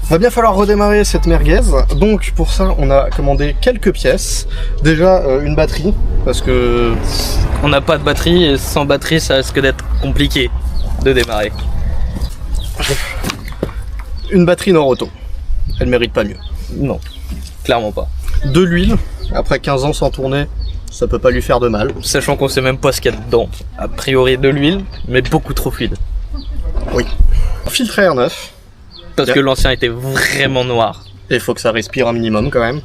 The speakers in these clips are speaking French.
Va bien falloir redémarrer cette merguez, donc pour ça on a commandé quelques pièces. Déjà une batterie, parce que... On n'a pas de batterie et sans batterie ça risque d'être compliqué de démarrer. Une batterie Nord-Auto, elle mérite pas mieux. Non, clairement pas. De l'huile, après 15 ans sans tourner, ça peut pas lui faire de mal. Sachant qu'on sait même pas ce qu'il y a dedans. A priori de l'huile, mais beaucoup trop fluide. Oui. Filtre à air neuf. Parce que l'ancien était vraiment noir. Et il faut que ça respire un minimum quand même.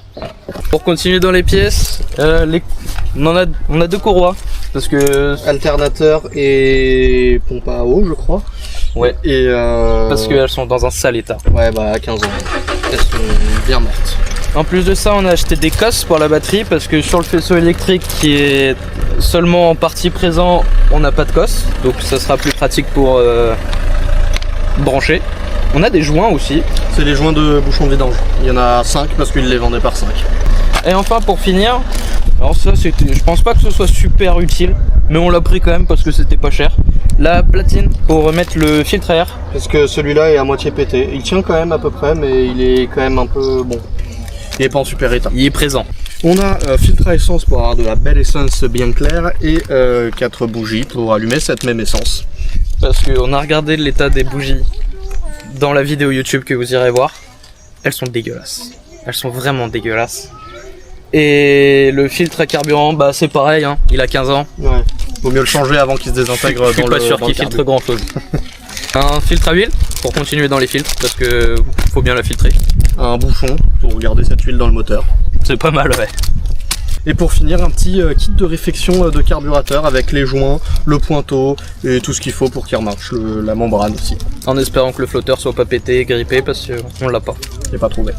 Pour continuer dans les pièces, on a deux courroies. Parce que... Alternateur et pompe à eau, je crois. Ouais. Et parce qu'elles sont dans un sale état. Ouais, bah à 15 ans. Elles sont bien mortes. En plus de ça, on a acheté des cosses pour la batterie parce que sur le faisceau électrique qui est seulement en partie présent, on n'a pas de cosse. Donc ça sera plus pratique pour brancher. On a des joints aussi. C'est les joints de bouchon de vidange. Il y en a 5 parce qu'ils les vendaient par 5. Et enfin pour finir, alors ça c'était, je pense pas que ce soit super utile, mais on l'a pris quand même parce que c'était pas cher. La platine pour remettre le filtre à air. Parce que celui-là est à moitié pété. Il tient quand même à peu près, mais il est quand même un peu bon. Il est pas en super état. Il est présent. On a filtre à essence pour avoir de la belle essence bien claire et 4 bougies pour allumer cette même essence. Parce qu'on a regardé l'état des bougies dans la vidéo YouTube que vous irez voir. Elles sont dégueulasses. Elles sont vraiment dégueulasses. Et le filtre à carburant, bah c'est pareil, hein, il a 15 ans. Ouais. Vaut mieux le changer avant qu'il se désintègre. Je suis pas sûr qu'il filtre grand chose. Un filtre à huile pour continuer dans les filtres parce que faut bien la filtrer. Un bouchon pour garder cette huile dans le moteur. C'est pas mal, ouais. Et pour finir, un petit kit de réfection de carburateur avec les joints, le pointeau et tout ce qu'il faut pour qu'il remarche, la membrane aussi. En espérant que le flotteur soit pas pété et grippé parce qu'on l'a pas. J'ai pas trouvé.